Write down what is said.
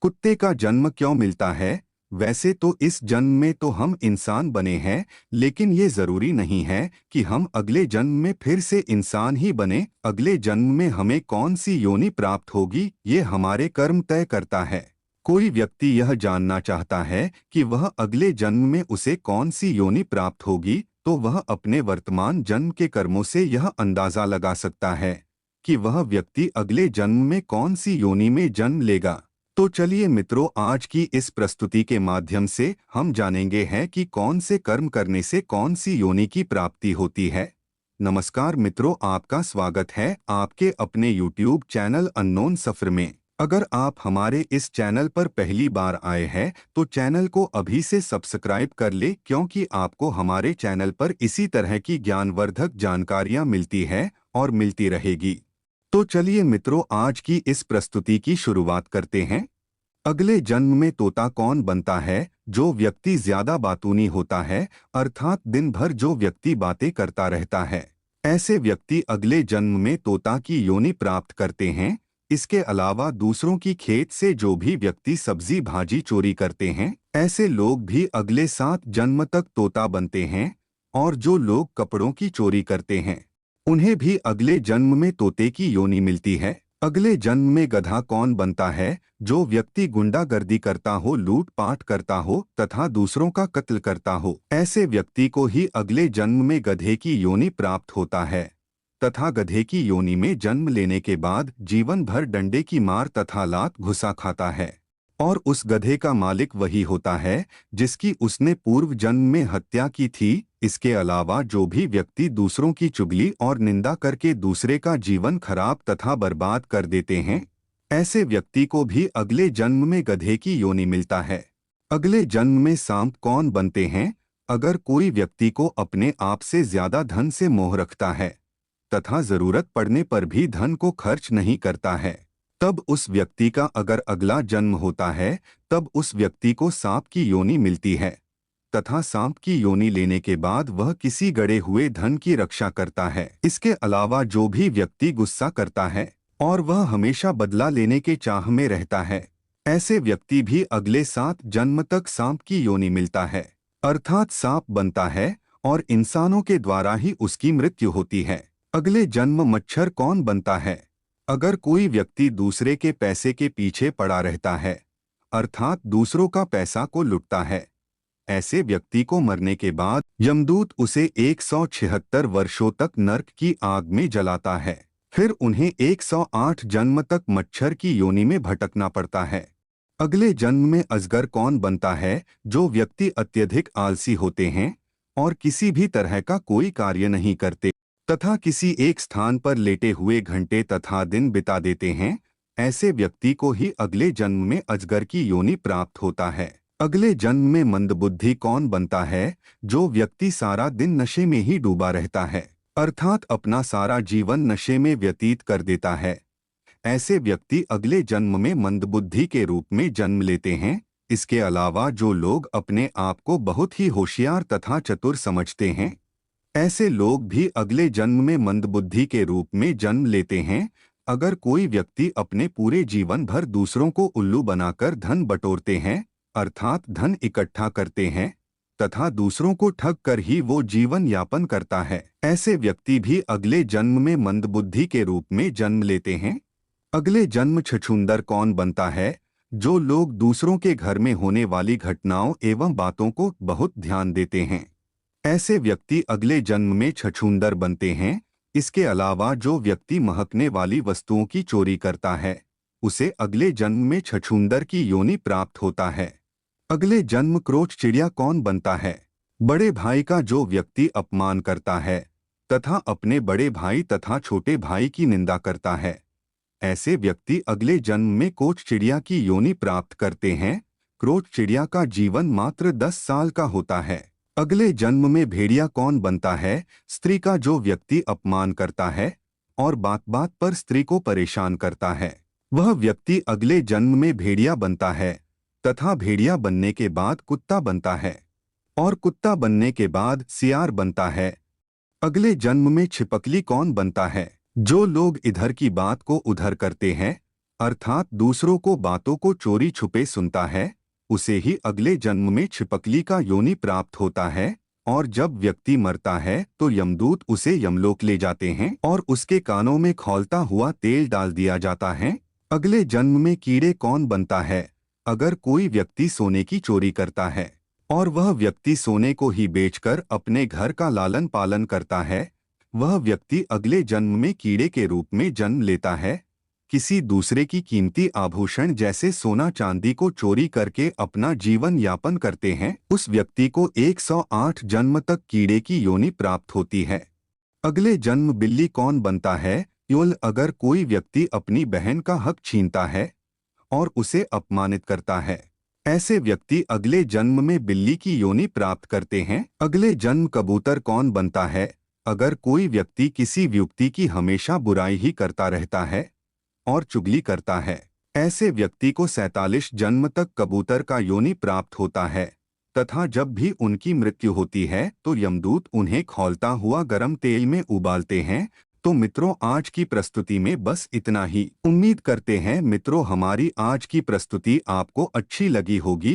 कुत्ते का जन्म क्यों मिलता है? वैसे तो इस जन्म में तो हम इंसान बने हैं, लेकिन ये जरूरी नहीं है कि हम अगले जन्म में फिर से इंसान ही बने। अगले जन्म में हमें कौन सी योनि प्राप्त होगी, ये हमारे कर्म तय करता है। कोई व्यक्ति यह जानना चाहता है कि वह अगले जन्म में उसे कौन सी योनि प्राप्त होगी, तो वह अपने वर्तमान जन्म के कर्मों से यह अंदाजा लगा सकता है कि वह व्यक्ति अगले जन्म में कौन सी योनि में जन्म लेगा। तो चलिए मित्रों, आज की इस प्रस्तुति के माध्यम से हम जानेंगे हैं कि कौन से कर्म करने से कौन सी योनि की प्राप्ति होती है। नमस्कार मित्रों, आपका स्वागत है आपके अपने YouTube चैनल अननोन सफर में। अगर आप हमारे इस चैनल पर पहली बार आए हैं तो चैनल को अभी से सब्सक्राइब कर ले, क्योंकि आपको हमारे चैनल पर इसी तरह की ज्ञानवर्धक जानकारियां मिलती है और मिलती रहेगी। तो चलिए मित्रों, आज की इस प्रस्तुति की शुरुआत करते हैं। अगले जन्म में तोता कौन बनता है? जो व्यक्ति ज्यादा बातूनी होता है, अर्थात दिन भर जो व्यक्ति बातें करता रहता है, ऐसे व्यक्ति अगले जन्म में तोता की योनि प्राप्त करते हैं। इसके अलावा दूसरों की खेत से जो भी व्यक्ति सब्जी भाजी चोरी करते हैं, ऐसे लोग भी अगले 7 जन्म तक तोता बनते हैं। और जो लोग कपड़ों की चोरी करते हैं, उन्हें भी अगले जन्म में तोते की योनि मिलती है। अगले जन्म में गधा कौन बनता है? जो व्यक्ति गुंडागर्दी करता हो, लूटपाट करता हो तथा दूसरों का कत्ल करता हो, ऐसे व्यक्ति को ही अगले जन्म में गधे की योनि प्राप्त होता है। तथा गधे की योनि में जन्म लेने के बाद जीवन भर डंडे की मार तथा लात घुसा खाता है। और उस गधे का मालिक वही होता है जिसकी उसने पूर्व जन्म में हत्या की थी। इसके अलावा जो भी व्यक्ति दूसरों की चुगली और निंदा करके दूसरे का जीवन खराब तथा बर्बाद कर देते हैं, ऐसे व्यक्ति को भी अगले जन्म में गधे की योनि मिलता है। अगले जन्म में सांप कौन बनते हैं? अगर कोई व्यक्ति को अपने आप से ज्यादा धन से मोह रखता है तथा जरूरत पड़ने पर भी धन को खर्च नहीं करता है, तब उस व्यक्ति का अगर अगला जन्म होता है, तब उस व्यक्ति को सांप की योनि मिलती है। तथा सांप की योनि लेने के बाद वह किसी गड़े हुए धन की रक्षा करता है। इसके अलावा जो भी व्यक्ति गुस्सा करता है और वह हमेशा बदला लेने के चाह में रहता है, ऐसे व्यक्ति भी अगले 7 जन्म तक सांप की योनि मिलता है, अर्थात सांप बनता है और इंसानों के द्वारा ही उसकी मृत्यु होती है। अगले जन्म मच्छर कौन बनता है? अगर कोई व्यक्ति दूसरे के पैसे के पीछे पड़ा रहता है, अर्थात दूसरों का पैसा को लुटता है, ऐसे व्यक्ति को मरने के बाद यमदूत उसे 176 वर्षों तक नर्क की आग में जलाता है। फिर उन्हें 108 जन्म तक मच्छर की योनि में भटकना पड़ता है। अगले जन्म में अजगर कौन बनता है? जो व्यक्ति अत्यधिक आलसी होते हैं और किसी भी तरह का कोई कार्य नहीं करते तथा किसी एक स्थान पर लेटे हुए घंटे तथा दिन बिता देते हैं, ऐसे व्यक्ति को ही अगले जन्म में अजगर की योनि प्राप्त होता है। अगले जन्म में मंदबुद्धि कौन बनता है? जो व्यक्ति सारा दिन नशे में ही डूबा रहता है, अर्थात अपना सारा जीवन नशे में व्यतीत कर देता है, ऐसे व्यक्ति अगले जन्म में मंदबुद्धि के रूप में जन्म लेते हैं। इसके अलावा जो लोग अपने आप को बहुत ही होशियार तथा चतुर समझते हैं, ऐसे लोग भी अगले जन्म में मंदबुद्धि के रूप में जन्म लेते हैं। अगर कोई व्यक्ति अपने पूरे जीवन भर दूसरों को उल्लू बनाकर धन बटोरते हैं, अर्थात धन इकट्ठा करते हैं तथा दूसरों को ठग कर ही वो जीवन यापन करता है, ऐसे व्यक्ति भी अगले जन्म में मंदबुद्धि के रूप में जन्म लेते हैं। अगले जन्म छछूंदर कौन बनता है? जो लोग दूसरों के घर में होने वाली घटनाओं एवं बातों को बहुत ध्यान देते हैं, ऐसे व्यक्ति अगले जन्म में छछूंदर बनते हैं। इसके अलावा जो व्यक्ति महकने वाली वस्तुओं की चोरी करता है, उसे अगले जन्म में छछूंदर की योनि प्राप्त होता है। अगले जन्म क्रोच चिड़िया कौन बनता है? बड़े भाई का जो व्यक्ति अपमान करता है तथा अपने बड़े भाई तथा छोटे भाई की निंदा करता है, ऐसे व्यक्ति अगले जन्म में कोच चिड़िया की योनि प्राप्त करते हैं। क्रोच चिड़िया का जीवन मात्र 10 साल का होता है। अगले जन्म में भेड़िया कौन बनता है? स्त्री का जो व्यक्ति अपमान करता है और बात बात पर स्त्री को परेशान करता है, वह व्यक्ति अगले जन्म में भेड़िया बनता है तथा भेड़िया बनने के बाद कुत्ता बनता है और कुत्ता बनने के बाद सियार बनता है। अगले जन्म में छिपकली कौन बनता है? जो लोग इधर की बात को उधर करते हैं, अर्थात दूसरों को बातों को चोरी छुपे सुनता है, उसे ही अगले जन्म में छिपकली का योनि प्राप्त होता है। और जब व्यक्ति मरता है तो यमदूत उसे यमलोक ले जाते हैं और उसके कानों में खौलता हुआ तेल डाल दिया जाता है। अगले जन्म में कीड़े कौन बनता है? अगर कोई व्यक्ति सोने की चोरी करता है और वह व्यक्ति सोने को ही बेचकर अपने घर का लालन पालन करता है, वह व्यक्ति अगले जन्म में कीड़े के रूप में जन्म लेता है। किसी दूसरे की कीमती आभूषण जैसे सोना चांदी को चोरी करके अपना जीवन यापन करते हैं, उस व्यक्ति को 108 जन्म तक कीड़े की योनि प्राप्त होती है। अगले जन्म बिल्ली कौन बनता है? केवल अगर कोई व्यक्ति अपनी बहन का हक छीनता है और उसे अपमानित करता है, ऐसे व्यक्ति अगले जन्म में बिल्ली की योनि प्राप्त करते हैं। अगले जन्म कबूतर कौन बनता है? अगर कोई व्यक्ति किसी व्यक्ति की हमेशा बुराई ही करता रहता है और चुगली करता है, ऐसे व्यक्ति को 47 जन्म तक कबूतर का योनि प्राप्त होता है तथा जब भी उनकी मृत्यु होती है तो यमदूत उन्हें खौलता हुआ गर्म तेल में उबालते हैं। तो मित्रों, आज की प्रस्तुति में बस इतना ही। उम्मीद करते हैं मित्रों हमारी आज की प्रस्तुति आपको अच्छी लगी होगी।